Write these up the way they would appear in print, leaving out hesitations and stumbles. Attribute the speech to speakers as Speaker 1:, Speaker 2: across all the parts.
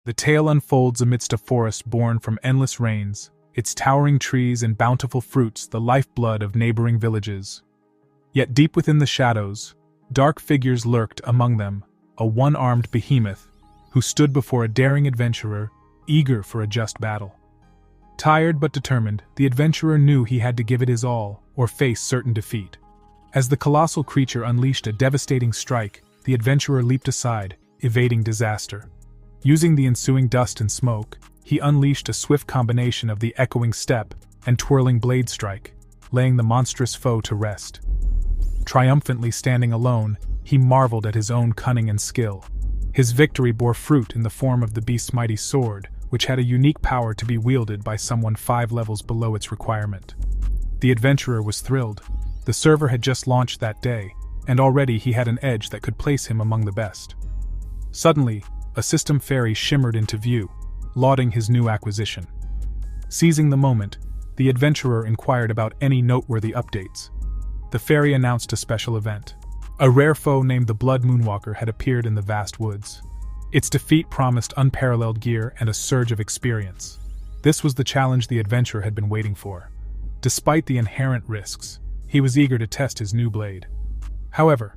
Speaker 1: The tale unfolds amidst a forest born from endless rains, its towering trees and bountiful fruits the lifeblood of neighboring villages. Yet deep within the shadows, dark figures lurked among them, a one-armed behemoth, who stood before a daring adventurer, eager for a just battle. Tired but determined, the adventurer knew he had to give it his all, or face certain defeat. As the colossal creature unleashed a devastating strike, the adventurer leaped aside, evading disaster. Using the ensuing dust and smoke, he unleashed a swift combination of the echoing step and twirling blade strike, laying the monstrous foe to rest. Triumphantly standing alone, he marveled at his own cunning and skill. His victory bore fruit in the form of the beast's mighty sword, which had a unique power to be wielded by someone 5 levels below its requirement. The adventurer was thrilled. The server had just launched that day, and already he had an edge that could place him among the best. Suddenly, a system fairy shimmered into view, lauding his new acquisition. Seizing the moment, the adventurer inquired about any noteworthy updates. The fairy announced a special event. A rare foe named the Blood Moonwalker had appeared in the vast woods. Its defeat promised unparalleled gear and a surge of experience. This was the challenge the adventurer had been waiting for. Despite the inherent risks, he was eager to test his new blade. However,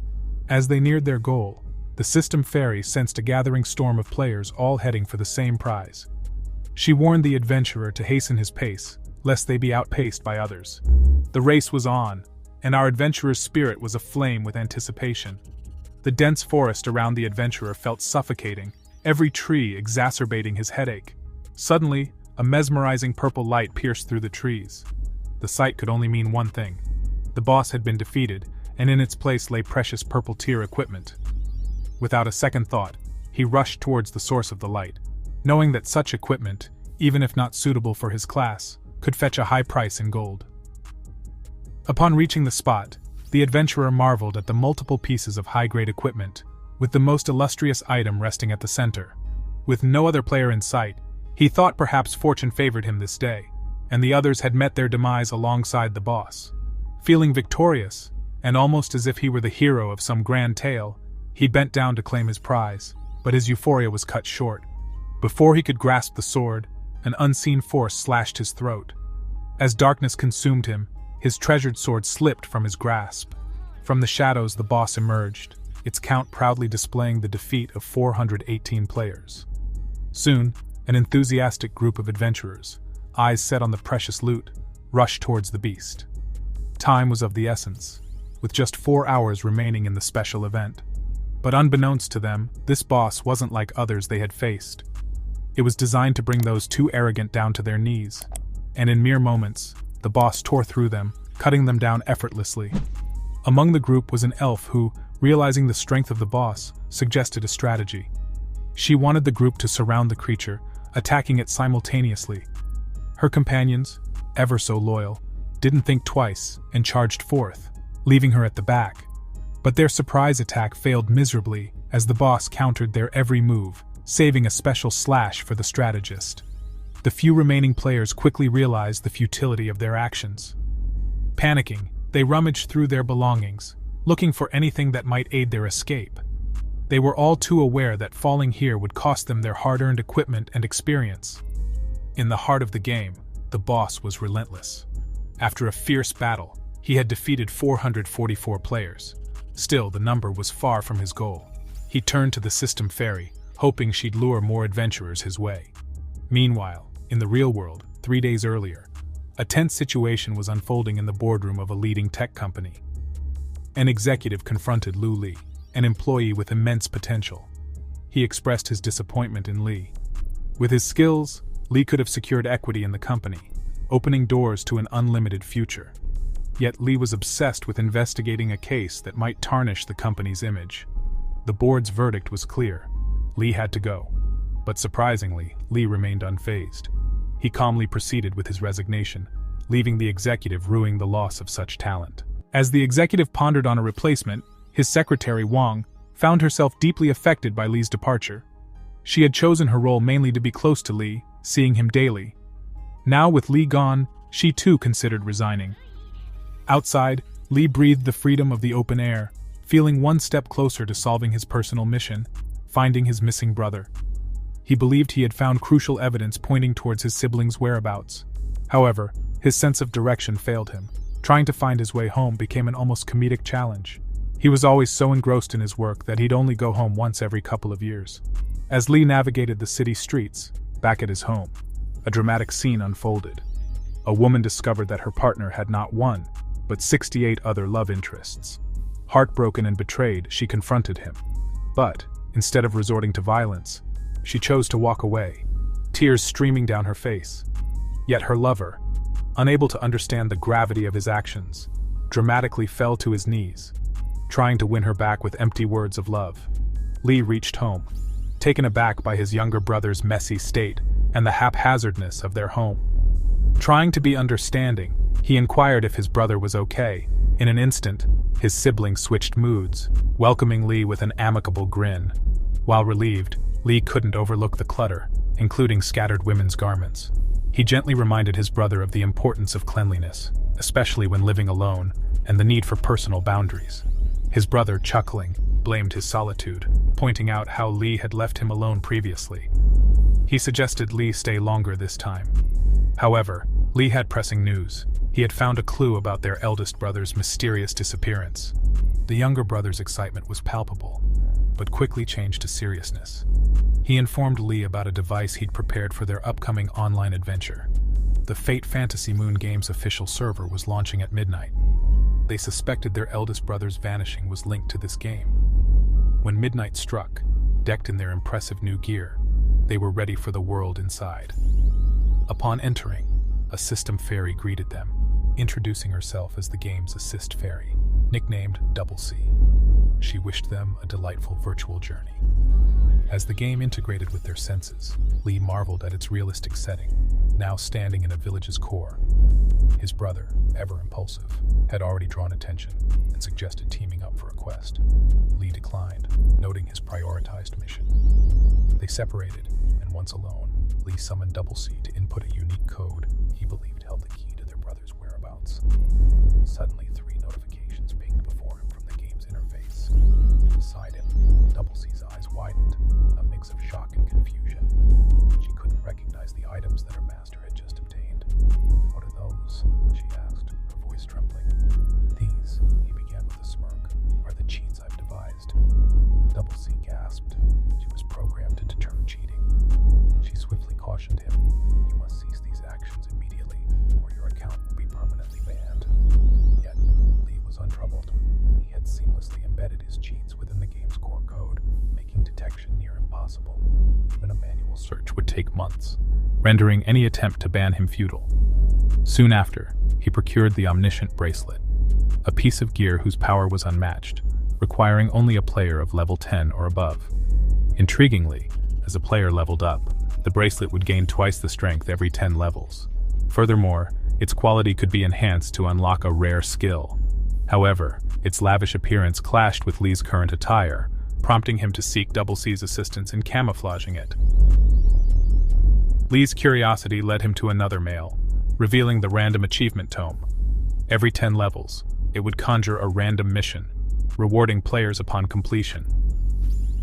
Speaker 1: as they neared their goal, the system fairy sensed a gathering storm of players all heading for the same prize. She warned the adventurer to hasten his pace, lest they be outpaced by others. The race was on, and our adventurer's spirit was aflame with anticipation. The dense forest around the adventurer felt suffocating, every tree exacerbating his headache. Suddenly, a mesmerizing purple light pierced through the trees. The sight could only mean one thing. The boss had been defeated, and in its place lay precious purple tier equipment. Without a second thought, he rushed towards the source of the light, knowing that such equipment, even if not suitable for his class, could fetch a high price in gold. Upon reaching the spot, the adventurer marveled at the multiple pieces of high-grade equipment, with the most illustrious item resting at the center. With no other player in sight, he thought perhaps fortune favored him this day, and the others had met their demise alongside the boss. Feeling victorious, and almost as if he were the hero of some grand tale, he bent down to claim his prize, but his euphoria was cut short. Before he could grasp the sword, an unseen force slashed his throat. As darkness consumed him, his treasured sword slipped from his grasp. From the shadows the boss emerged, its count proudly displaying the defeat of 418 players. Soon, an enthusiastic group of adventurers, eyes set on the precious loot, rushed towards the beast. Time was of the essence, with just 4 hours remaining in the special event. But unbeknownst to them, this boss wasn't like others they had faced. It was designed to bring those too arrogant down to their knees, and in mere moments, the boss tore through them, cutting them down effortlessly. Among the group was an elf who, realizing the strength of the boss, suggested a strategy. She wanted the group to surround the creature, attacking it simultaneously. Her companions, ever so loyal, didn't think twice and charged forth, leaving her at the back. But their surprise attack failed miserably as the boss countered their every move, saving a special slash for the strategist. The few remaining players quickly realized the futility of their actions. Panicking, they rummaged through their belongings, looking for anything that might aid their escape. They were all too aware that falling here would cost them their hard-earned equipment and experience. In the heart of the game, the boss was relentless. After a fierce battle, he had defeated 444 players. Still, the number was far from his goal. He turned to the system fairy, hoping she'd lure more adventurers his way. Meanwhile, in the real world, 3 days earlier, a tense situation was unfolding in the boardroom of a leading tech company. An executive confronted Lu Li, an employee with immense potential. He expressed his disappointment in Li. With his skills, Li could have secured equity in the company, opening doors to an unlimited future. Yet Li was obsessed with investigating a case that might tarnish the company's image. The board's verdict was clear. Li had to go. But surprisingly, Li remained unfazed. He calmly proceeded with his resignation, leaving the executive rueing the loss of such talent. As the executive pondered on a replacement, his secretary Wang found herself deeply affected by Li's departure. She had chosen her role mainly to be close to Li, seeing him daily. Now with Li gone, she too considered resigning. Outside, Li breathed the freedom of the open air, feeling one step closer to solving his personal mission, finding his missing brother. He believed he had found crucial evidence pointing towards his siblings' whereabouts. However, his sense of direction failed him. Trying to find his way home became an almost comedic challenge. He was always so engrossed in his work that he'd only go home once every couple of years. As Lee navigated the city streets, back at his home, a dramatic scene unfolded. A woman discovered that her partner had not one, but 68 other love interests. Heartbroken and betrayed, she confronted him. But, instead of resorting to violence, she chose to walk away, tears streaming down her face. Yet her lover, unable to understand the gravity of his actions, dramatically fell to his knees, trying to win her back with empty words of love. Lee reached home, taken aback by his younger brother's messy state and the haphazardness of their home. Trying to be understanding, he inquired if his brother was okay. In an instant, his sibling switched moods, welcoming Lee with an amicable grin. While relieved, Lee couldn't overlook the clutter, including scattered women's garments. He gently reminded his brother of the importance of cleanliness, especially when living alone, and the need for personal boundaries. His brother, chuckling, blamed his solitude, pointing out how Lee had left him alone previously. He suggested Lee stay longer this time. However, Lee had pressing news. He had found a clue about their eldest brother's mysterious disappearance. The younger brother's excitement was palpable, but quickly changed to seriousness. He informed Lee about a device he'd prepared for their upcoming online adventure. The Fate Fantasy Moon Game's official server was launching at midnight. They suspected their eldest brother's vanishing was linked to this game. When midnight struck, decked in their impressive new gear, they were ready for the world inside. Upon entering, a system fairy greeted them, introducing herself as the game's assist fairy, nicknamed Double C. She wished them a delightful virtual journey. As the game integrated with their senses, Lee marveled at its realistic setting, now standing in a village's core. His brother, ever impulsive, had already drawn attention and suggested teaming up for a quest. Lee declined, noting his prioritized mission. They separated, and once alone, Lee summoned Double C to input a unique code he believed held the key to their brother's whereabouts. Suddenly, 3 notifications pinged before him from the game's interface. Beside him, Double C's eyes widened, a mix of shock and confusion. She couldn't recognize the items that her master had just obtained. "What are those?" she asked, her voice trembling. "These," he began with a smirk, "are the cheats I've devised." Double C gasped. She was programmed to deter cheating. She swiftly cautioned him, "You must cease these actions immediately, or your account will be permanently banned." Yet, Lee was untroubled. He had seamlessly embedded his cheats within the game's core code, making detection near impossible. Even a manual search would take months, rendering any attempt to ban him futile. Soon after, he procured the omniscient bracelet, a piece of gear whose power was unmatched, requiring only a player of level 10 or above. Intriguingly, as a player leveled up, the bracelet would gain twice the strength every 10 levels. Furthermore, its quality could be enhanced to unlock a rare skill. However, its lavish appearance clashed with Lee's current attire, prompting him to seek Double C's assistance in camouflaging it. Lee's curiosity led him to another mail, revealing the random achievement tome. Every 10 levels, it would conjure a random mission, rewarding players upon completion.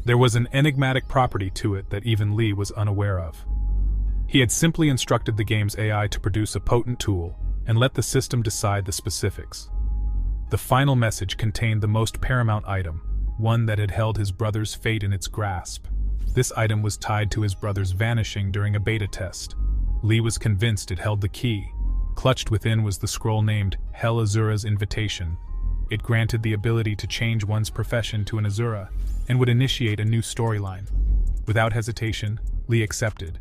Speaker 1: There was an enigmatic property to it that even Lee was unaware of. He had simply instructed the game's AI to produce a potent tool and let the system decide the specifics. The final message contained the most paramount item, one that had held his brother's fate in its grasp. This item was tied to his brother's vanishing during a beta test. Lee was convinced it held the key. Clutched within was the scroll named Hell Azura's Invitation. It granted the ability to change one's profession to an Azura and would initiate a new storyline. Without hesitation, Lee accepted.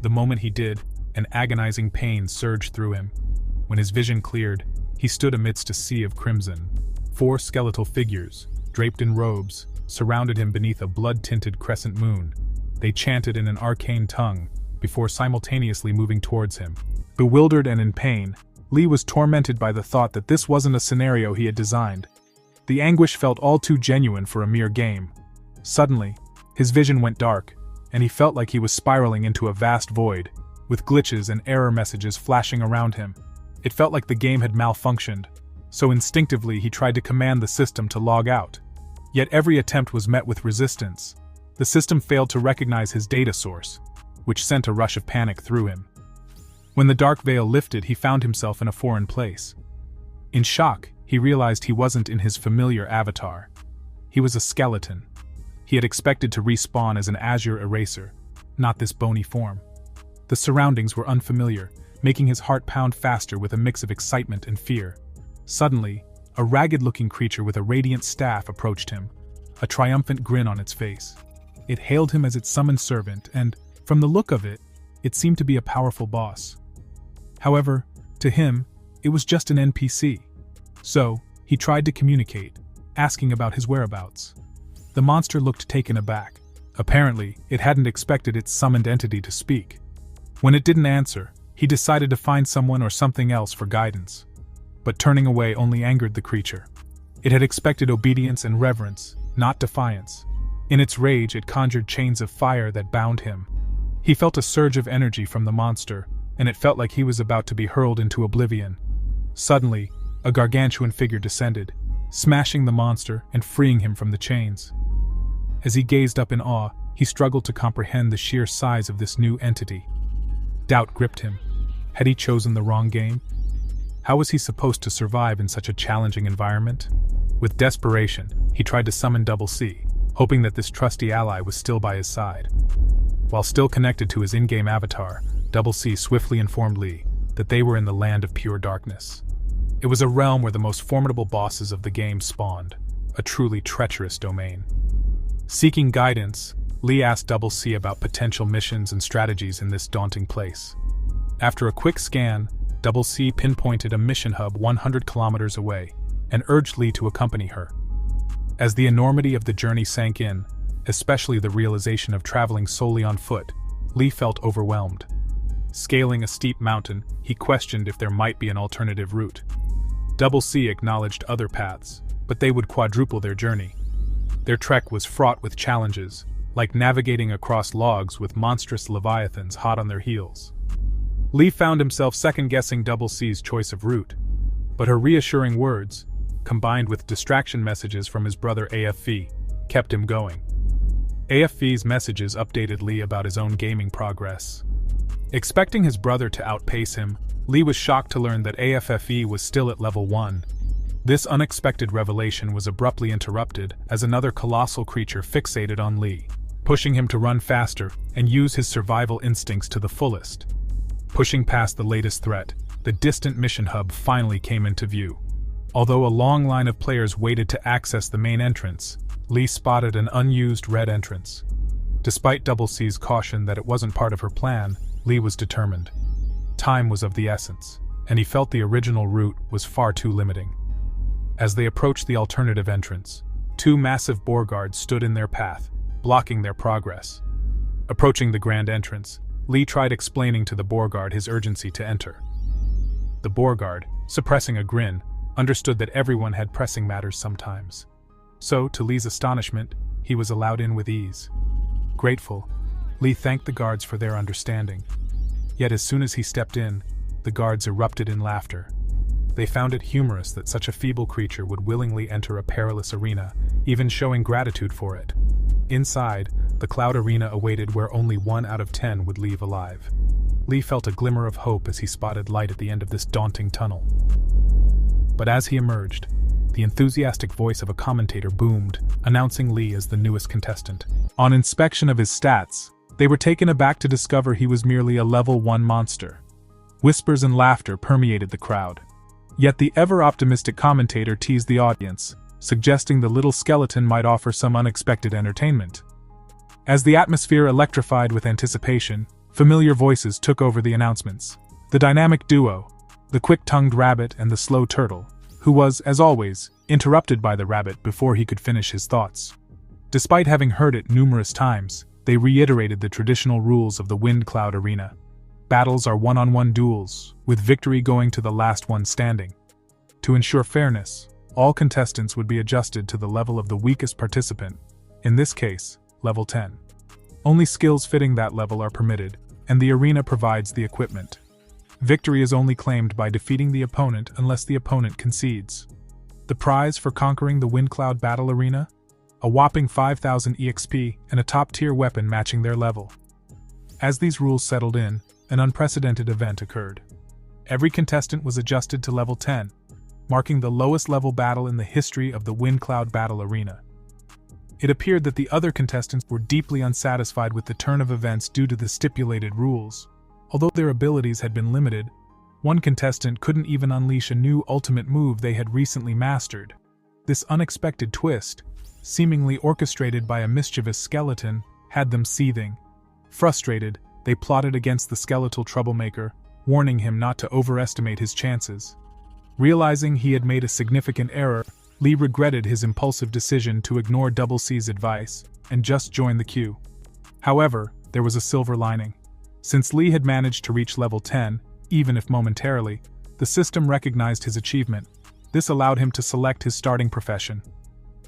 Speaker 1: The moment he did, an agonizing pain surged through him. When his vision cleared, he stood amidst a sea of crimson. 4 skeletal figures, draped in robes, surrounded him beneath a blood-tinted crescent moon. They chanted in an arcane tongue, before simultaneously moving towards him. Bewildered and in pain, Lee was tormented by the thought that this wasn't a scenario he had designed. The anguish felt all too genuine for a mere game. Suddenly, his vision went dark, and he felt like he was spiraling into a vast void, with glitches and error messages flashing around him. It felt like the game had malfunctioned, so instinctively he tried to command the system to log out. Yet every attempt was met with resistance. The system failed to recognize his data source, which sent a rush of panic through him. When the dark veil lifted, he found himself in a foreign place. In shock, he realized he wasn't in his familiar avatar. He was a skeleton. He had expected to respawn as an azure eraser, not this bony form. The surroundings were unfamiliar, making his heart pound faster with a mix of excitement and fear. Suddenly, a ragged-looking creature with a radiant staff approached him, a triumphant grin on its face. It hailed him as its summoned servant, and, from the look of it, it seemed to be a powerful boss. However, to him, it was just an NPC. So, he tried to communicate, asking about his whereabouts. The monster looked taken aback. Apparently, it hadn't expected its summoned entity to speak. When it didn't answer, he decided to find someone or something else for guidance. But turning away only angered the creature. It had expected obedience and reverence, not defiance. In its rage, it conjured chains of fire that bound him. He felt a surge of energy from the monster, and it felt like he was about to be hurled into oblivion. Suddenly, a gargantuan figure descended, smashing the monster and freeing him from the chains. As he gazed up in awe, he struggled to comprehend the sheer size of this new entity. Doubt gripped him. Had he chosen the wrong game? How was he supposed to survive in such a challenging environment? With desperation, he tried to summon Double C, hoping that this trusty ally was still by his side. While still connected to his in-game avatar, Double C swiftly informed Lee that they were in the land of pure darkness. It was a realm where the most formidable bosses of the game spawned, a truly treacherous domain. Seeking guidance, Lee asked Double C about potential missions and strategies in this daunting place. After a quick scan, Double C pinpointed a mission hub 100 kilometers away and urged Lee to accompany her. As the enormity of the journey sank in, especially the realization of traveling solely on foot, Lee felt overwhelmed. Scaling a steep mountain, he questioned if there might be an alternative route. Double C acknowledged other paths, but they would quadruple their journey. Their trek was fraught with challenges, like navigating across logs with monstrous leviathans hot on their heels. Lee found himself second-guessing Double C's choice of route, but her reassuring words, combined with distraction messages from his brother AFV, kept him going. AFV's messages updated Lee about his own gaming progress. Expecting his brother to outpace him, Lee was shocked to learn that AFFE was still at level 1. This unexpected revelation was abruptly interrupted as another colossal creature fixated on Lee, pushing him to run faster and use his survival instincts to the fullest. Pushing past the latest threat, the distant mission hub finally came into view. Although a long line of players waited to access the main entrance, Lee spotted an unused red entrance. Despite Double C's caution that it wasn't part of her plan, Lee was determined. Time was of the essence, and he felt the original route was far too limiting. As they approached the alternative entrance, two massive boar guards stood in their path, blocking their progress. Approaching the grand entrance, Lee tried explaining to the boar guard his urgency to enter. The boar guard, suppressing a grin, understood that everyone had pressing matters sometimes. So, to Lee's astonishment, he was allowed in with ease. Grateful, Lee thanked the guards for their understanding. Yet as soon as he stepped in, the guards erupted in laughter. They found it humorous that such a feeble creature would willingly enter a perilous arena, even showing gratitude for it. Inside, the cloud arena awaited where only 1 out of 10 would leave alive. Lee felt a glimmer of hope as he spotted light at the end of this daunting tunnel. But as he emerged, the enthusiastic voice of a commentator boomed, announcing Lee as the newest contestant. On inspection of his stats, they were taken aback to discover he was merely a level 1 monster. Whispers and laughter permeated the crowd. Yet the ever-optimistic commentator teased the audience, suggesting the little skeleton might offer some unexpected entertainment. As the atmosphere electrified with anticipation, familiar voices took over the announcements. The dynamic duo, the quick-tongued rabbit and the slow turtle, who was, as always, interrupted by the rabbit before he could finish his thoughts. Despite having heard it numerous times, they reiterated the traditional rules of the Wind Cloud Arena. Battles are one-on-one duels, with victory going to the last one standing. To ensure fairness, all contestants would be adjusted to the level of the weakest participant, in this case, level 10. Only skills fitting that level are permitted, and the arena provides the equipment. Victory is only claimed by defeating the opponent unless the opponent concedes. The prize for conquering the Wind Cloud Battle Arena? a whopping 5,000 EXP, and a top-tier weapon matching their level. As these rules settled in, an unprecedented event occurred. Every contestant was adjusted to level 10, marking the lowest level battle in the history of the Wind Cloud Battle Arena. It appeared that the other contestants were deeply unsatisfied with the turn of events due to the stipulated rules. Although their abilities had been limited, one contestant couldn't even unleash a new ultimate move they had recently mastered. This unexpected twist, seemingly orchestrated by a mischievous skeleton, had them seething. Frustrated, they plotted against the skeletal troublemaker, warning him not to overestimate his chances. Realizing he had made a significant error, Lee regretted his impulsive decision to ignore Double C's advice and just join the queue. However, there was a silver lining. Since Lee had managed to reach level 10, even if momentarily, the system recognized his achievement. This allowed him to select his starting profession.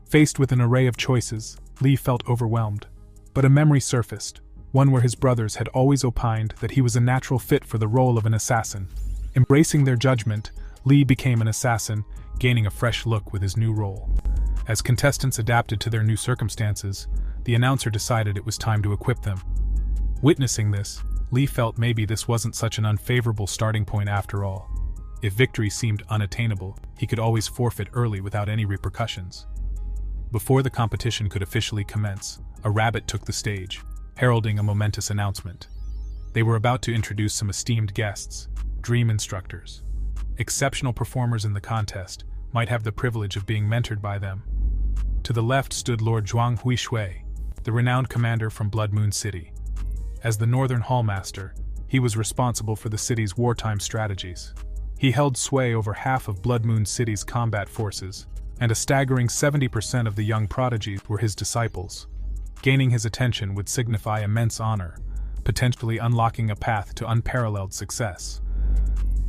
Speaker 1: Faced with an array of choices, Lee felt overwhelmed. But a memory surfaced, one where his brothers had always opined that he was a natural fit for the role of an assassin. Embracing their judgment, Lee became an assassin, gaining a fresh look with his new role. As contestants adapted to their new circumstances, the announcer decided it was time to equip them. Witnessing this, Lee felt maybe this wasn't such an unfavorable starting point after all. If victory seemed unattainable, he could always forfeit early without any repercussions. Before the competition could officially commence, a rabbit took the stage, heralding a momentous announcement. They were about to introduce some esteemed guests, dream instructors. Exceptional performers in the contest might have the privilege of being mentored by them. To the left stood Lord Zhuang Huishui, the renowned commander from Blood Moon City. As the Northern Hallmaster, he was responsible for the city's wartime strategies. He held sway over half of Blood Moon City's combat forces, and a staggering 70% of the young prodigies were his disciples. Gaining his attention would signify immense honor, potentially unlocking a path to unparalleled success.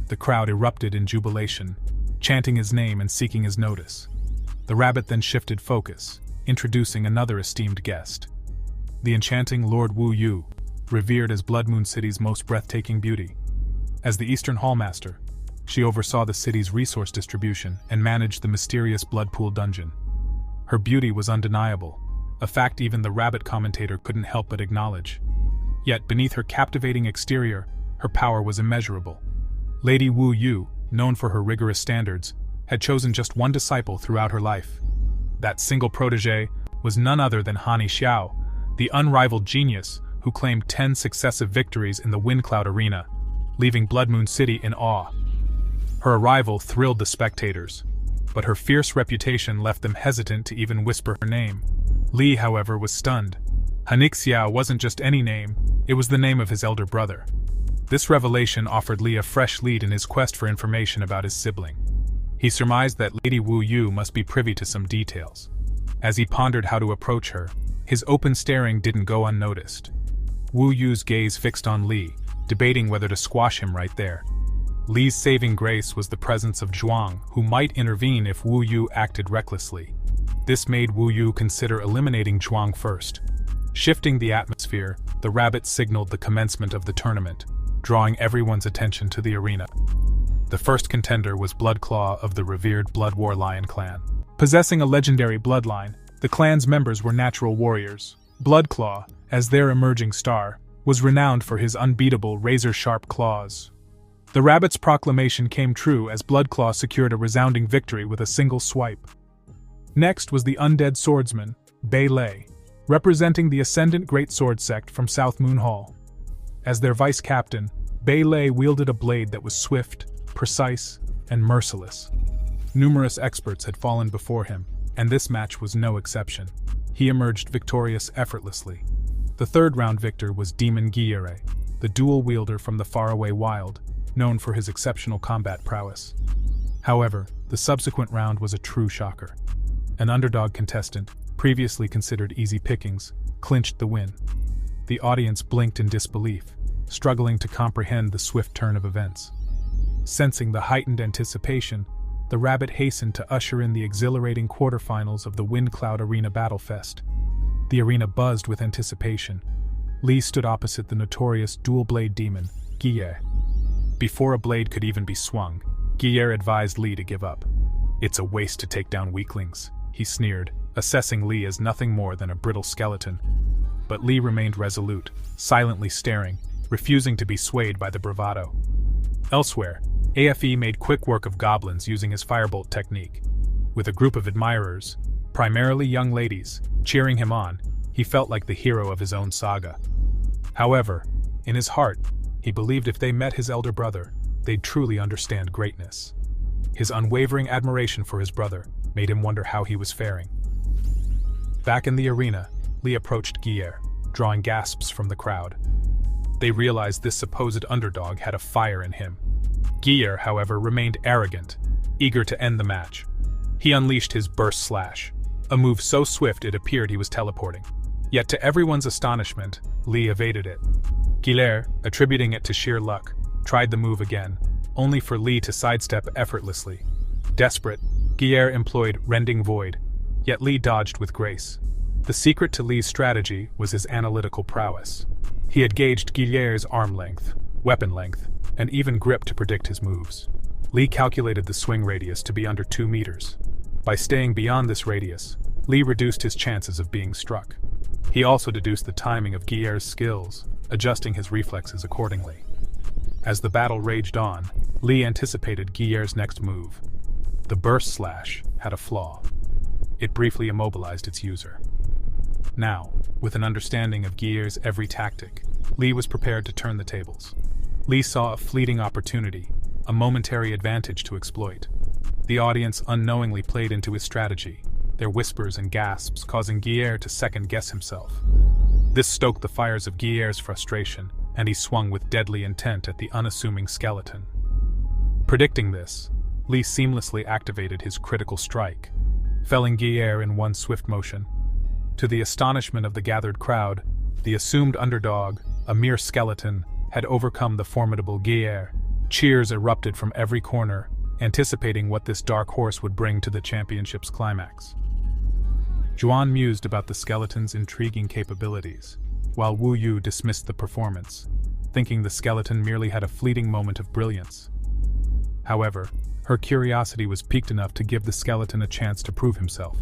Speaker 1: The crowd erupted in jubilation, chanting his name and seeking his notice. The rabbit then shifted focus, introducing another esteemed guest. The enchanting Lord Wu Yu, revered as Blood Moon City's most breathtaking beauty. As the Eastern Hallmaster, she oversaw the city's resource distribution and managed the mysterious Blood Pool dungeon. Her beauty was undeniable, a fact even the rabbit commentator couldn't help but acknowledge. Yet beneath her captivating exterior, her power was immeasurable. Lady Wu Yu, known for her rigorous standards, had chosen just one disciple throughout her life. That single protege was none other than Hani Xiao, the unrivaled genius who claimed 10 successive victories in the Wind Cloud Arena, leaving Blood Moon City in awe. Her arrival thrilled the spectators, but her fierce reputation left them hesitant to even whisper her name. Lee, however, was stunned. Hanixiao wasn't just any name, it was the name of his elder brother. This revelation offered Lee a fresh lead in his quest for information about his sibling. He surmised that Lady Wu Yu must be privy to some details. As he pondered how to approach her, his open staring didn't go unnoticed. Wu Yu's gaze fixed on Lee, debating whether to squash him right there. Lee's saving grace was the presence of Zhuang, who might intervene if Wu Yu acted recklessly. This made Wu Yu consider eliminating Zhuang first. Shifting the atmosphere, the rabbit signaled the commencement of the tournament, drawing everyone's attention to the arena. The first contender was Bloodclaw of the revered Blood War Lion clan. Possessing a legendary bloodline, the clan's members were natural warriors. Bloodclaw, as their emerging star, was renowned for his unbeatable razor-sharp claws. The rabbit's proclamation came true as Bloodclaw secured a resounding victory with a single swipe. Next was the undead swordsman, Bei Lei, representing the Ascendant Great Sword Sect from South Moon Hall. As their vice-captain, Bei Lei wielded a blade that was swift, precise, and merciless. Numerous experts had fallen before him, and this match was no exception. He emerged victorious effortlessly. The third-round victor was Demon Gyere, the dual wielder from the faraway wild, known for his exceptional combat prowess. However, the subsequent round was a true shocker. An underdog contestant, previously considered easy pickings, clinched the win. The audience blinked in disbelief, struggling to comprehend the swift turn of events. Sensing the heightened anticipation, the rabbit hastened to usher in the exhilarating quarterfinals of the Wind Cloud Arena Battlefest. The arena buzzed with anticipation. Lee stood opposite the notorious dual-blade demon, Gyere. Before a blade could even be swung, Gyere advised Lee to give up. "It's a waste to take down weaklings," he sneered, assessing Li as nothing more than a brittle skeleton. But Li remained resolute, silently staring, refusing to be swayed by the bravado. Elsewhere, AFE made quick work of goblins using his firebolt technique. With a group of admirers, primarily young ladies, cheering him on, he felt like the hero of his own saga. However, in his heart, he believed if they met his elder brother, they'd truly understand greatness. His unwavering admiration for his brother made him wonder how he was faring. Back in the arena, Li approached Guier, drawing gasps from the crowd. They realized this supposed underdog had a fire in him. Guier, however, remained arrogant, eager to end the match. He unleashed his burst slash, a move so swift it appeared he was teleporting. Yet to everyone's astonishment, Li evaded it. Guier, attributing it to sheer luck, tried the move again, only for Li to sidestep effortlessly. Desperate, Guier employed Rending Void, yet Li dodged with grace. The secret to Li's strategy was his analytical prowess. He had gauged Guiller's arm length, weapon length, and even grip to predict his moves. Li calculated the swing radius to be under 2 meters. By staying beyond this radius, Li reduced his chances of being struck. He also deduced the timing of Guiller's skills, adjusting his reflexes accordingly. As the battle raged on, Li anticipated Guiller's next move. The burst slash had a flaw. It briefly immobilized its user. Now, with an understanding of Guiller's every tactic, Li was prepared to turn the tables. Li saw a fleeting opportunity, a momentary advantage to exploit. The audience unknowingly played into his strategy, their whispers and gasps causing Guiller to second-guess himself. This stoked the fires of Guiller's frustration, and he swung with deadly intent at the unassuming skeleton. Predicting this, Li seamlessly activated his critical strike, felling Guiller in one swift motion. To the astonishment of the gathered crowd, the assumed underdog, a mere skeleton, had overcome the formidable Guiller. Cheers erupted from every corner, anticipating what this dark horse would bring to the championship's climax. Zhuan mused about the skeleton's intriguing capabilities, while Wu Yu dismissed the performance, thinking the skeleton merely had a fleeting moment of brilliance. However, her curiosity was piqued enough to give the skeleton a chance to prove himself.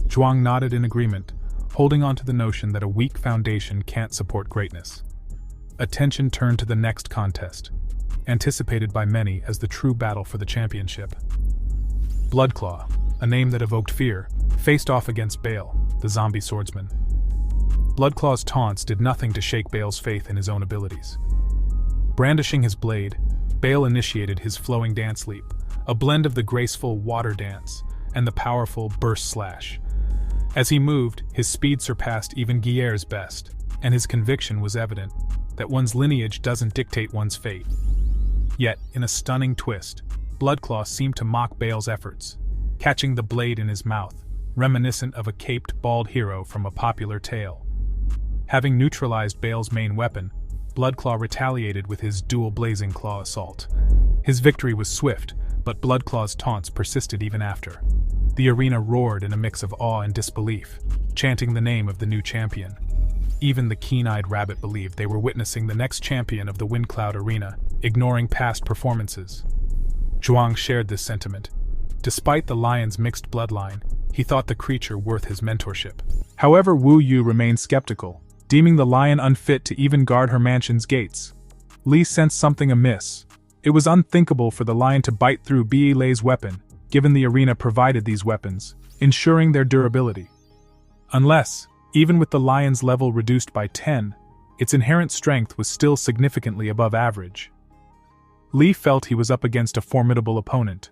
Speaker 1: Zhuang nodded in agreement, holding on to the notion that a weak foundation can't support greatness. Attention turned to the next contest, anticipated by many as the true battle for the championship. Bloodclaw, a name that evoked fear, faced off against Bale, the zombie swordsman. Bloodclaw's taunts did nothing to shake Bale's faith in his own abilities. Brandishing his blade, Bale initiated his flowing dance leap, a blend of the graceful water dance and the powerful burst slash. As he moved, his speed surpassed even Guiller's best, and his conviction was evident that one's lineage doesn't dictate one's fate. Yet, in a stunning twist, Bloodclaw seemed to mock Bale's efforts, catching the blade in his mouth, reminiscent of a caped, bald hero from a popular tale. Having neutralized Bale's main weapon, Bloodclaw retaliated with his dual blazing claw assault. His victory was swift, but Bloodclaw's taunts persisted even after. The arena roared in a mix of awe and disbelief, chanting the name of the new champion. Even the keen-eyed rabbit believed they were witnessing the next champion of the Windcloud Arena, ignoring past performances. Zhuang shared this sentiment. Despite the lion's mixed bloodline, he thought the creature worth his mentorship. However, Wu Yu remained skeptical, deeming the lion unfit to even guard her mansion's gates. Li sensed something amiss. It was unthinkable for the lion to bite through Bi Lei's weapon, given the arena provided these weapons, ensuring their durability. Unless, even with the lion's level reduced by 10, its inherent strength was still significantly above average. Li felt he was up against a formidable opponent.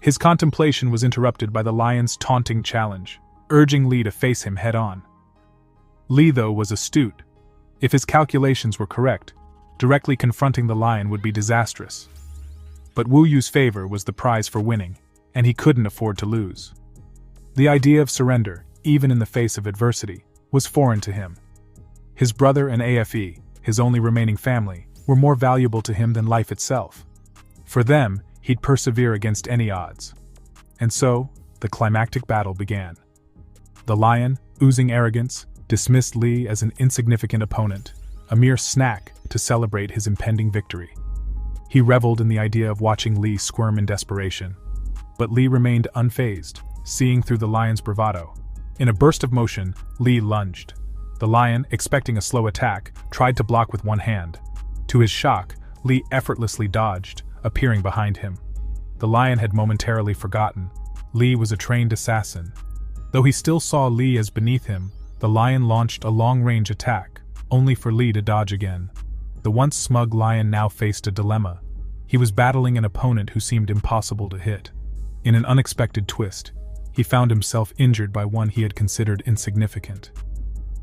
Speaker 1: His contemplation was interrupted by the lion's taunting challenge, urging Li to face him head-on. Li, though, was astute. If his calculations were correct, directly confronting the lion would be disastrous. But Wu Yu's favor was the prize for winning, and he couldn't afford to lose. The idea of surrender, even in the face of adversity, was foreign to him. His brother and AFE, his only remaining family, were more valuable to him than life itself. For them, he'd persevere against any odds. And so, the climactic battle began. The lion, oozing arrogance, dismissed Li as an insignificant opponent, a mere snack to celebrate his impending victory. He reveled in the idea of watching Li squirm in desperation. But Li remained unfazed, seeing through the lion's bravado. In a burst of motion, Li lunged. The lion, expecting a slow attack, tried to block with one hand. To his shock, Li effortlessly dodged, appearing behind him. The lion had momentarily forgotten. Li was a trained assassin. Though he still saw Li as beneath him, the lion launched a long-range attack, only for Li to dodge again. The once smug lion now faced a dilemma. He was battling an opponent who seemed impossible to hit. In an unexpected twist, he found himself injured by one he had considered insignificant.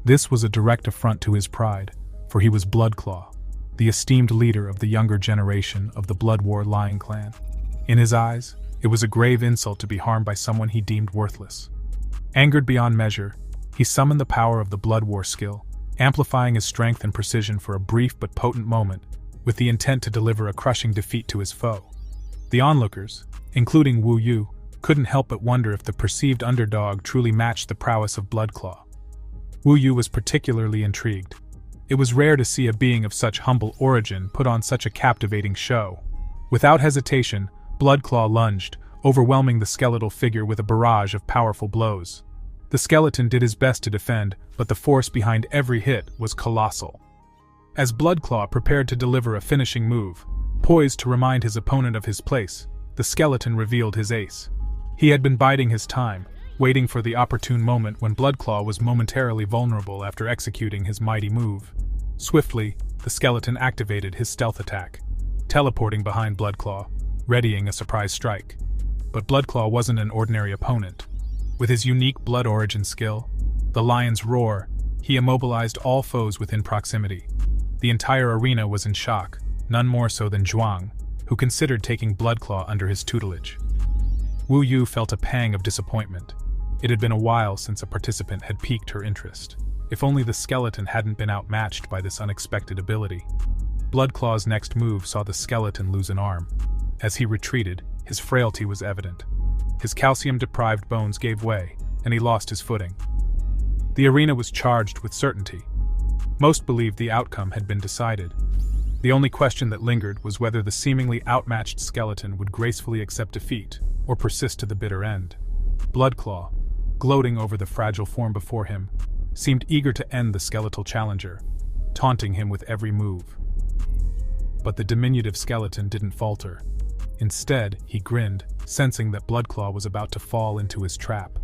Speaker 1: This was a direct affront to his pride, for he was Bloodclaw, the esteemed leader of the younger generation of the Blood War Lion clan. In his eyes, it was a grave insult to be harmed by someone he deemed worthless. Angered beyond measure, he summoned the power of the Blood War skill, amplifying his strength and precision for a brief but potent moment, with the intent to deliver a crushing defeat to his foe. The onlookers, including Wu Yu, couldn't help but wonder if the perceived underdog truly matched the prowess of Bloodclaw. Wu Yu was particularly intrigued. It was rare to see a being of such humble origin put on such a captivating show. Without hesitation, Bloodclaw lunged, overwhelming the skeletal figure with a barrage of powerful blows. The skeleton did his best to defend, but the force behind every hit was colossal. As Bloodclaw prepared to deliver a finishing move, poised to remind his opponent of his place, the skeleton revealed his ace. He had been biding his time, waiting for the opportune moment when Bloodclaw was momentarily vulnerable after executing his mighty move. Swiftly, the skeleton activated his stealth attack, teleporting behind Bloodclaw, readying a surprise strike. But Bloodclaw wasn't an ordinary opponent. With his unique blood origin skill, the lion's roar, he immobilized all foes within proximity. The entire arena was in shock, none more so than Zhuang, who considered taking Bloodclaw under his tutelage. Wu Yu felt a pang of disappointment. It had been a while since a participant had piqued her interest. If only the skeleton hadn't been outmatched by this unexpected ability. Bloodclaw's next move saw the skeleton lose an arm. As he retreated, his frailty was evident. His calcium-deprived bones gave way, and he lost his footing. The arena was charged with certainty. Most believed the outcome had been decided. The only question that lingered was whether the seemingly outmatched skeleton would gracefully accept defeat, or persist to the bitter end. Bloodclaw, gloating over the fragile form before him, seemed eager to end the skeletal challenger, taunting him with every move. But the diminutive skeleton didn't falter. Instead, he grinned, sensing that Bloodclaw was about to fall into his trap.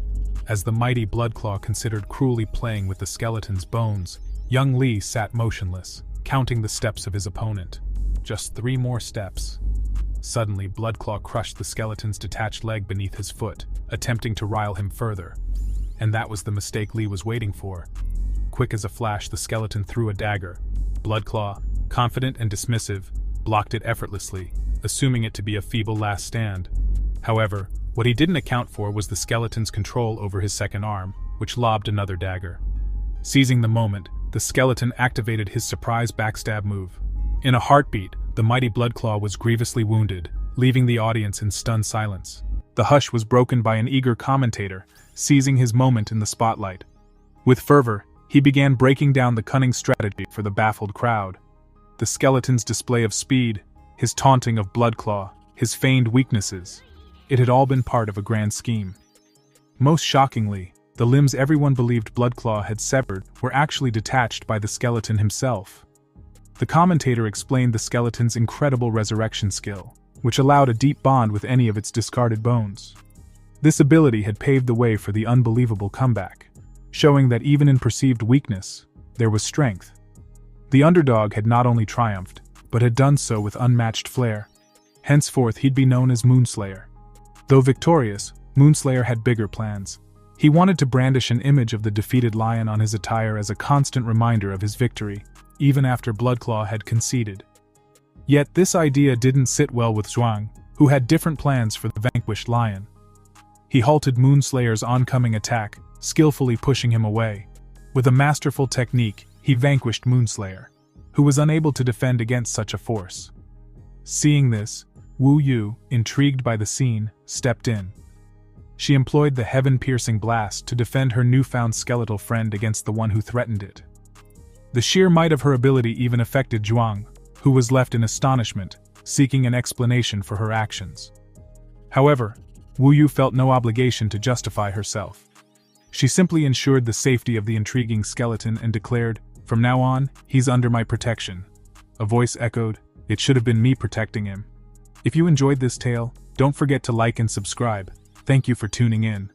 Speaker 1: As the mighty Bloodclaw considered cruelly playing with the skeleton's bones, young Li sat motionless, counting the steps of his opponent. Just 3 more steps. Suddenly, Bloodclaw crushed the skeleton's detached leg beneath his foot, attempting to rile him further. And that was the mistake Li was waiting for. Quick as a flash, the skeleton threw a dagger. Bloodclaw, confident and dismissive, blocked it effortlessly, assuming it to be a feeble last stand. However, what he didn't account for was the skeleton's control over his second arm, which lobbed another dagger. Seizing the moment, the skeleton activated his surprise backstab move. In a heartbeat, the mighty Bloodclaw was grievously wounded, leaving the audience in stunned silence. The hush was broken by an eager commentator, seizing his moment in the spotlight. With fervor, he began breaking down the cunning strategy for the baffled crowd. The skeleton's display of speed, his taunting of Bloodclaw, his feigned weaknesses. It had all been part of a grand scheme. Most shockingly, the limbs everyone believed Bloodclaw had severed were actually detached by the skeleton himself. The commentator explained the skeleton's incredible resurrection skill, which allowed a deep bond with any of its discarded bones. This ability had paved the way for the unbelievable comeback, showing that even in perceived weakness, there was strength. The underdog had not only triumphed, but had done so with unmatched flair. Henceforth he'd be known as Moonslayer. Though victorious, Moonslayer had bigger plans. He wanted to brandish an image of the defeated lion on his attire as a constant reminder of his victory, even after Bloodclaw had conceded. Yet this idea didn't sit well with Zhuang, who had different plans for the vanquished lion. He halted Moonslayer's oncoming attack, skillfully pushing him away. With a masterful technique, he vanquished Moonslayer, who was unable to defend against such a force. Seeing this, Wu Yu, intrigued by the scene, stepped in. She employed the heaven-piercing blast to defend her newfound skeletal friend against the one who threatened it. The sheer might of her ability even affected Zhuang, who was left in astonishment, seeking an explanation for her actions. However, Wu Yu felt no obligation to justify herself. She simply ensured the safety of the intriguing skeleton and declared, "From now on, he's under my protection." A voice echoed, "It should have been me protecting him." If you enjoyed this tale, don't forget to like and subscribe. Thank you for tuning in.